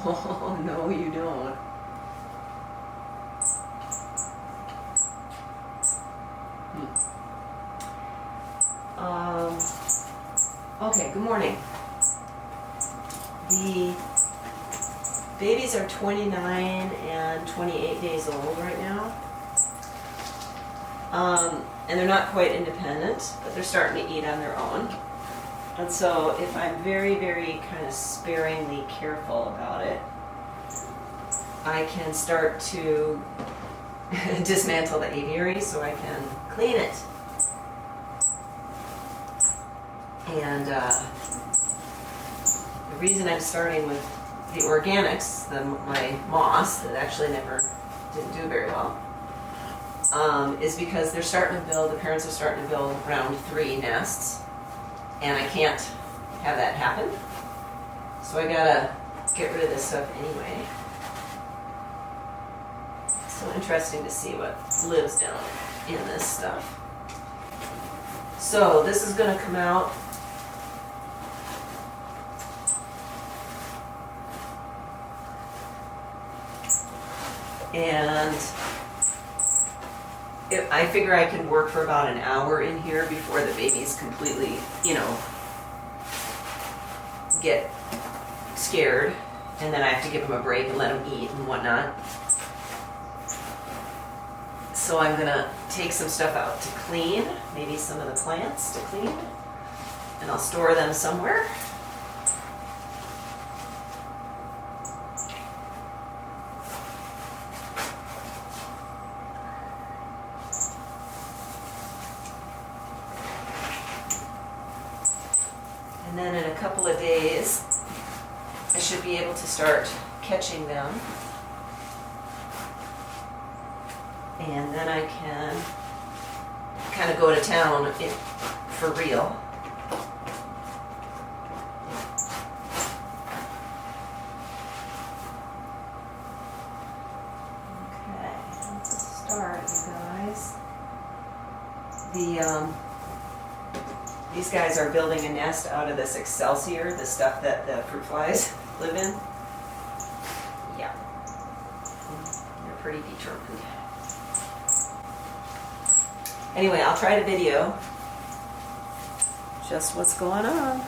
Oh, no, you don't. Okay, good morning. The babies are 29 and 28 days old right now. And they're not quite independent, but they're starting to eat on their own. And so if I'm very, very kind of sparingly careful about it, I can start to dismantle the aviary so I can clean it. And the reason I'm starting with the organics, my moss that actually didn't do very well, is because they're starting to build, the parents are starting to build round 3 nests, and I can't have that happen. So I gotta get rid of this stuff anyway. So interesting to see what lives down in this stuff. So this is gonna come out. And I figure I can work for about an hour in here before the babies completely, get scared. And then I have to give them a break and let them eat and whatnot. So I'm gonna take some stuff out to clean, maybe some of the plants to clean, and I'll store them somewhere. And then in a couple of days, I should be able to start catching them. And then I can kind of go to town for real. Okay, let's start, you guys. These guys are building a nest out of this excelsior, the stuff that the fruit flies live in. Yeah, they're pretty determined. Anyway, I'll try to video just what's going on.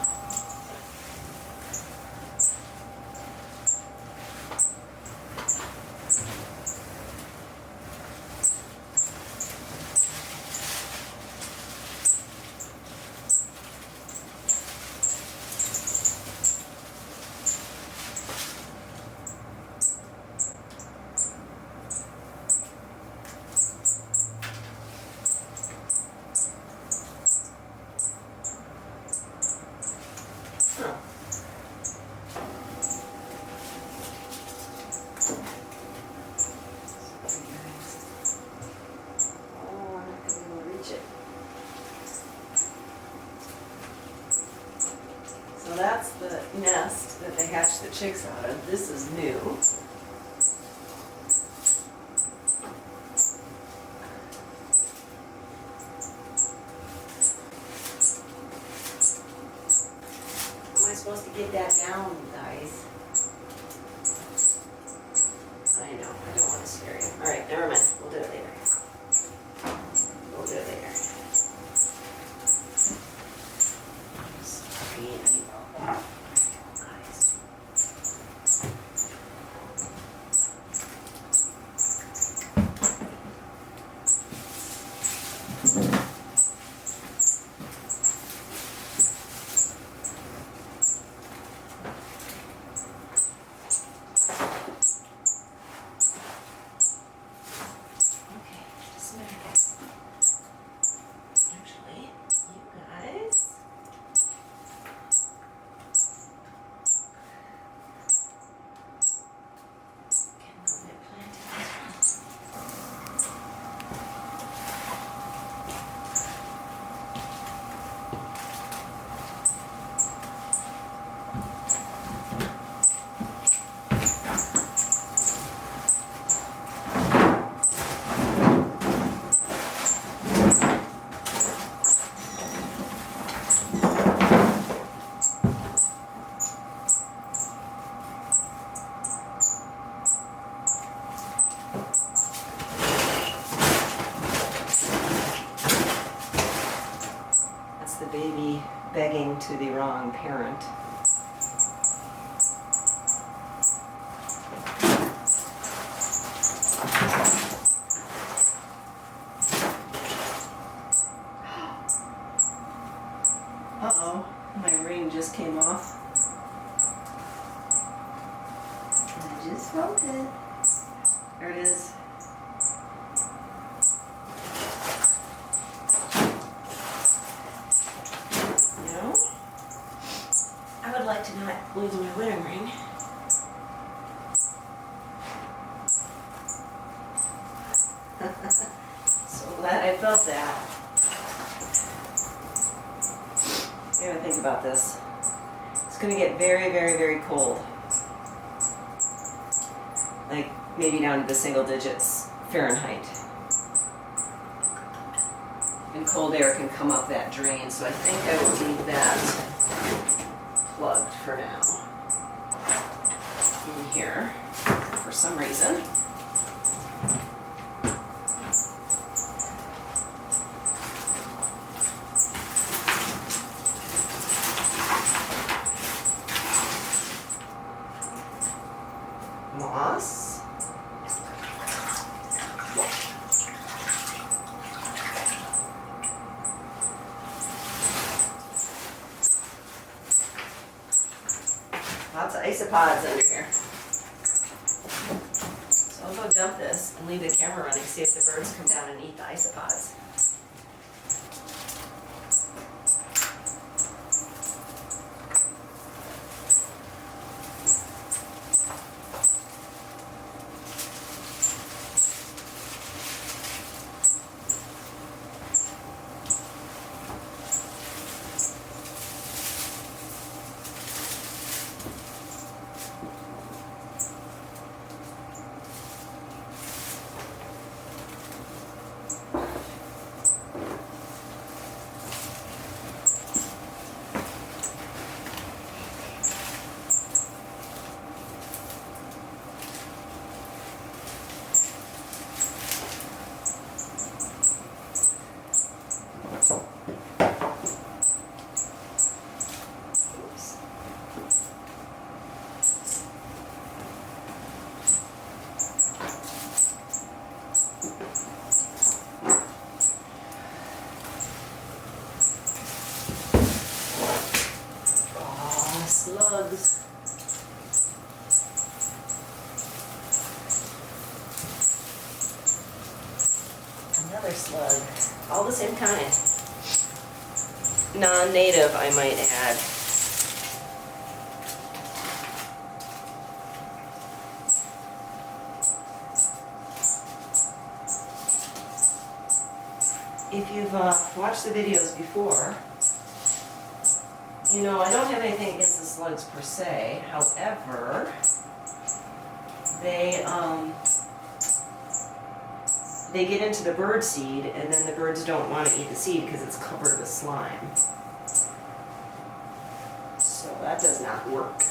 So that's the nest that they hatch the chicks out of. This is new. How am I supposed to get that down, guys? I know, I don't want to scare you. Alright, never mind. We'll do it later. We'll do it later. baby begging to the wrong parent. Uh-oh, my ring just came off. I just felt it. There it is. You know, I would like to not lose my wedding ring. So glad I felt that. I gotta think about this. It's gonna get very, very, very cold. Like maybe down to the single digits Fahrenheit. And cold air can come up that drain, so I think I will leave that plugged for now. In here, for some reason. Moss. Lots of isopods under here. So I'll go dump this and leave the camera running, see if the birds come down and eat the isopods. Slugs. Another slug. All the same kind. Non-native, I might add. If you've watched the videos before, you know, I don't have anything against the slugs per se. However, they get into the bird seed, and then the birds don't want to eat the seed because it's covered with slime. So that does not work.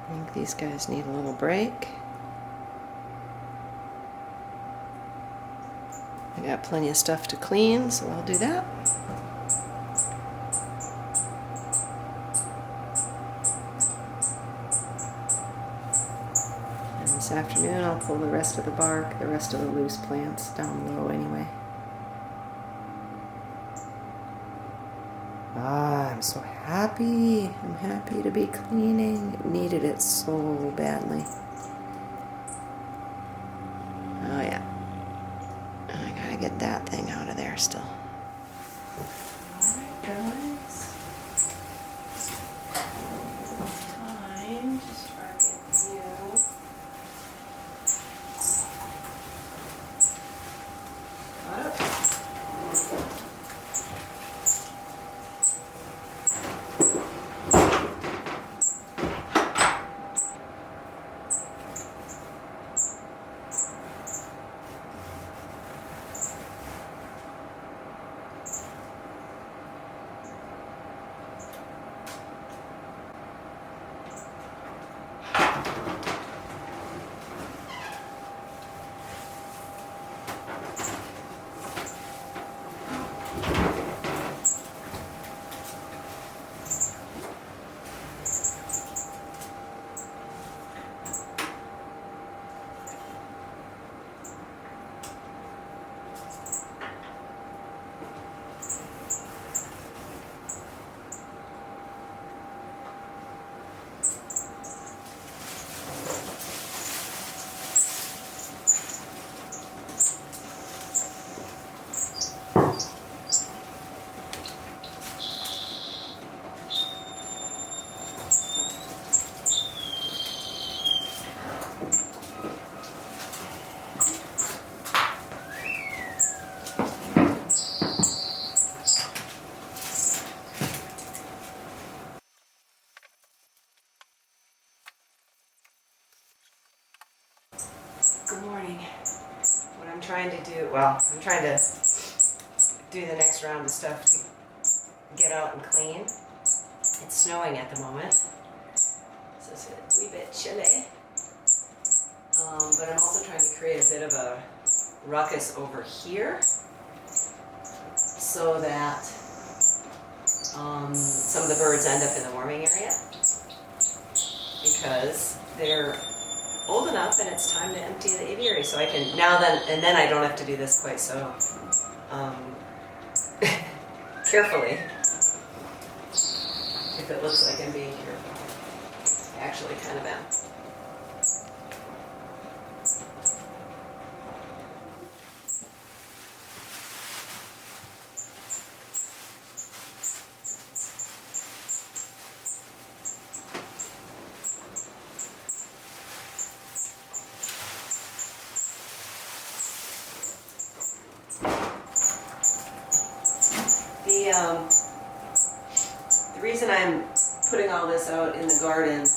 I think these guys need a little break. I got plenty of stuff to clean, so I'll do that. This afternoon I'll pull the rest of the bark, the rest of the loose plants down low anyway. Ah, I'm so happy. I'm happy to be cleaning. Needed it so badly. Oh yeah. I gotta get that thing out of there still. Alright guys. Time to start getting you. trying to do the next round of stuff to get out and clean. It's snowing at the moment, so it's a wee bit chilly. But I'm also trying to create a bit of a ruckus over here so that some of the birds end up in the warming area, because they're old enough and it's time to empty the aviary, so I can and then I don't have to do this quite so carefully. If it looks like I'm being careful, I actually kind of am. The reason I'm putting all this out in the garden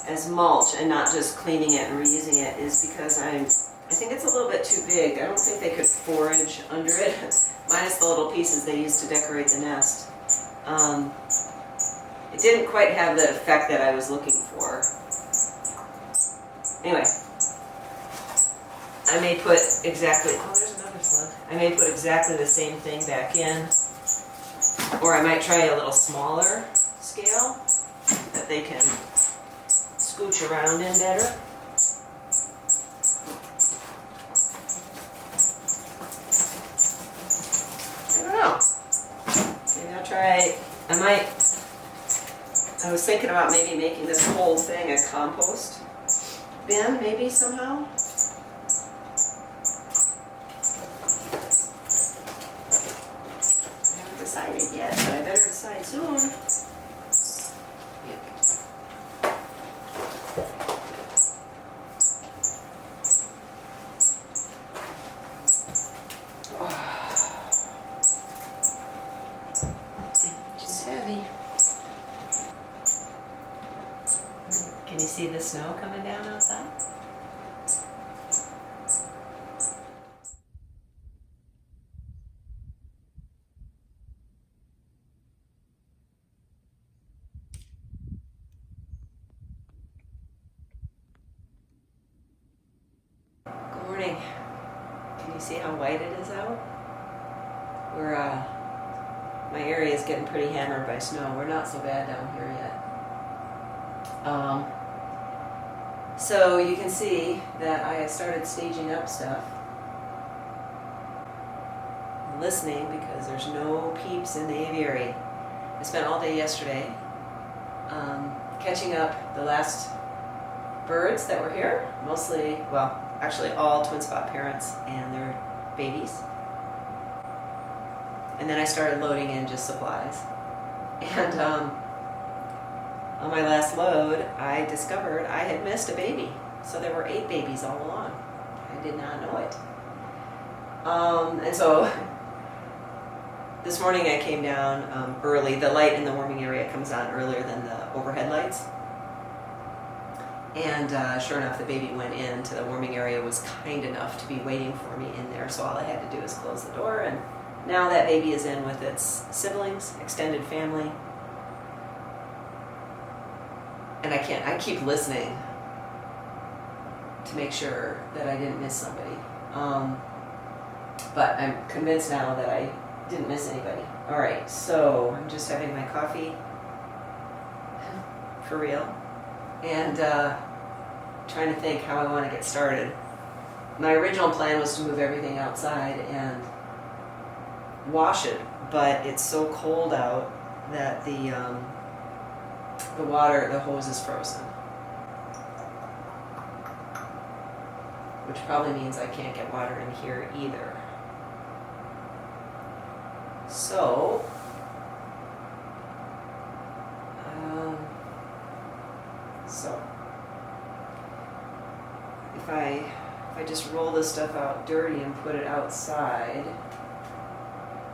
as mulch and not just cleaning it and reusing it is because I think it's a little bit too big. I don't think they could forage under it, minus the little pieces they used to decorate the nest. It didn't quite have the effect that I was looking for. Anyway, I may put exactly, oh, there's another slug. I may put exactly the same thing back in, or I might try a little smaller scale that they can scooch around in better. I don't know. Maybe I'll try, I was thinking about maybe making this whole thing a compost bin, maybe somehow. I haven't decided yet, but I better decide soon. It's heavy. Can you see the snow coming down outside? Good morning. Can you see how white it is out? My area is getting pretty hammered by snow. We're not so bad down here yet. So you can see that I started staging up stuff. I'm listening because there's no peeps in the aviary. I spent all day yesterday catching up the last birds that were here. Mostly, well, actually all twin spot parents and their babies. And then I started loading in just supplies. And on my last load, I discovered I had missed a baby. So there were 8 babies all along. I did not know it. And so this morning I came down early. The light in the warming area comes on earlier than the overhead lights. And sure enough, the baby went into the warming area, was kind enough to be waiting for me in there. So all I had to do was close the door, and now that baby is in with its siblings, extended family. And I keep listening to make sure that I didn't miss somebody. But I'm convinced now that I didn't miss anybody. All right, so I'm just having my coffee, for real, and trying to think how I want to get started. My original plan was to move everything outside and wash it, but it's so cold out that the hose is frozen, which probably means I can't get water in here either. So if I just roll this stuff out dirty and put it outside,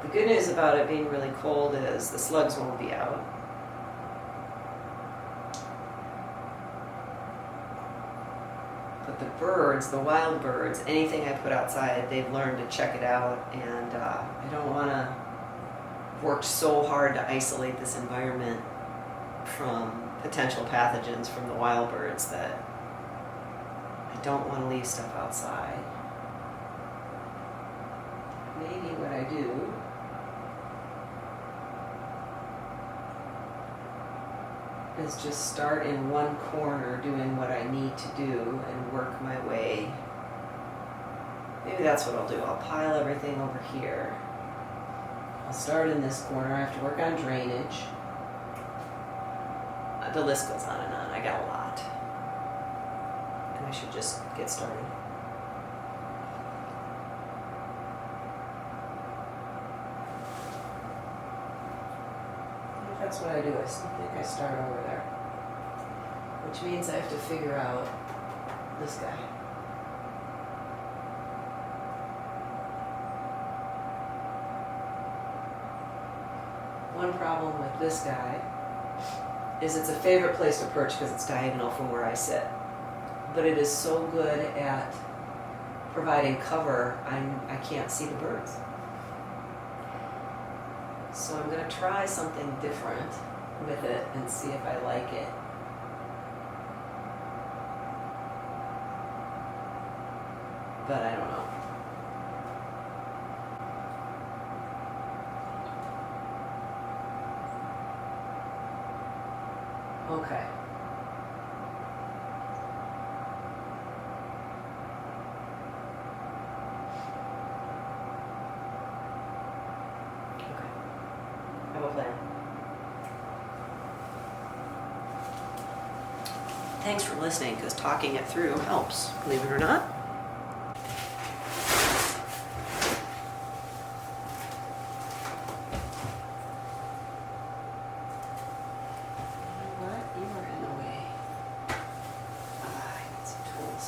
the good news about it being really cold is the slugs won't be out. But the birds, the wild birds, anything I put outside, they've learned to check it out, and I don't want to work so hard to isolate this environment from potential pathogens from the wild birds that I don't want to leave stuff outside. Maybe what I do is just start in one corner doing what I need to do and work my way. Maybe that's what I'll do. I'll pile everything over here. I'll start in this corner. I have to work on drainage. The list goes on and on. I got a lot. And I should just get started. That's what I do. I think I start over there. Which means I have to figure out this guy. One problem with this guy is it's a favorite place to perch because it's diagonal from where I sit. But it is so good at providing cover, I can't see the birds. So I'm going to try something different with it and see if I like it. But I don't know. Okay. I have a plan. Thanks for listening, because talking it through helps, believe it or not. What? You are in the way. I need some tools.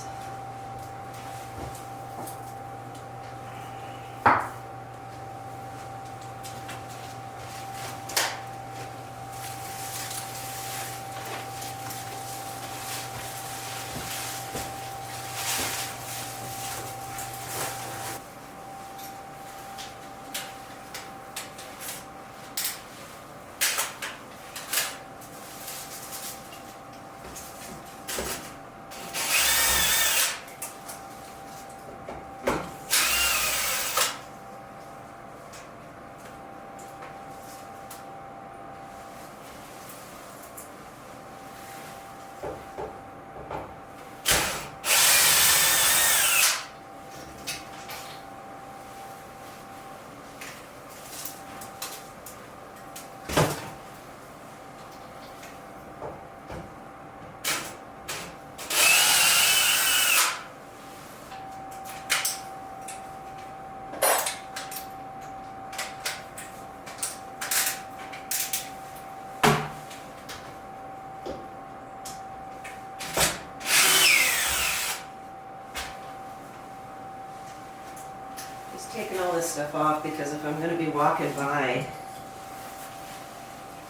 Taking all this stuff off because if I'm going to be walking by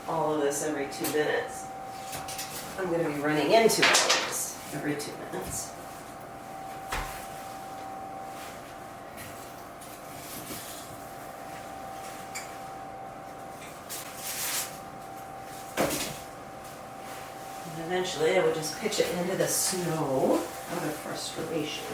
all of this every 2 minutes, I'm going to be running into all of this every 2 minutes. And eventually I would just pitch it into the snow out of frustration.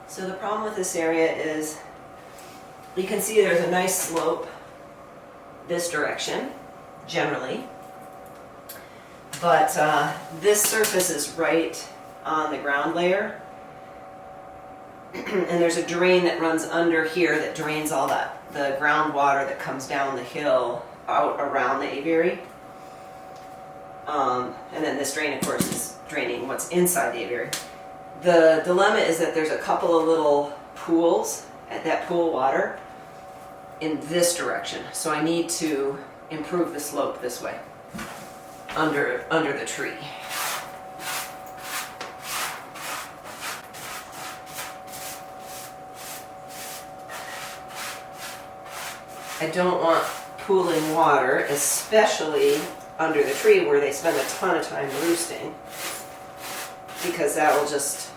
So the problem with this area is you can see there's a nice slope this direction, generally. But this surface is right on the ground layer. And there's a drain that runs under here that drains all the groundwater that comes down the hill out around the aviary. And then this drain, of course, is draining what's inside the aviary. The dilemma is that there's a couple of little pools at that pool water in this direction. So I need to improve the slope this way, under the tree. I don't want pooling water, especially under the tree where they spend a ton of time roosting, because that will just,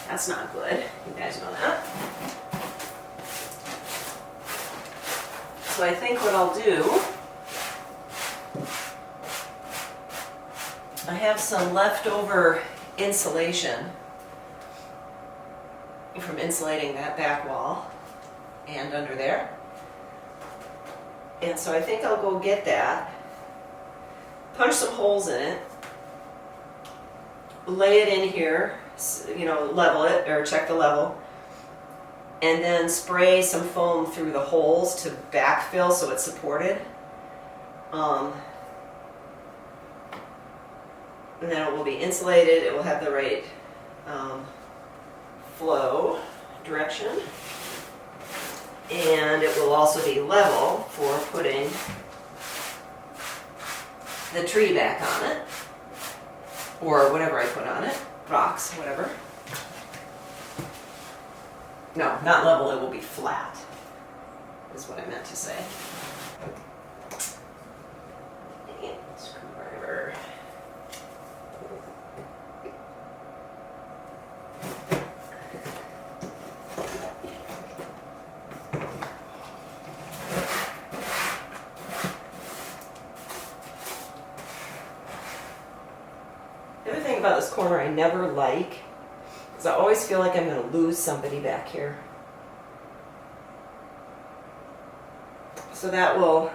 that's not good. You guys know that. So I think what I'll do, I have some leftover insulation from insulating that back wall and under there. And so I think I'll go get that, punch some holes in it, lay it in here, level it or check the level, and then spray some foam through the holes to backfill so it's supported. And then it will be insulated, it will have the right flow direction. And it will also be level for putting the tree back on it, or whatever I put on it, rocks, whatever. No, not level, it will be flat, is what I meant to say. And screwdriver. About this corner I never like, because I always feel like I'm going to lose somebody back here. So that will,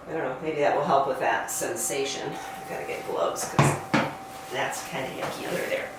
I don't know, maybe that will help with that sensation. I've got to get gloves because that's kind of yucky under there.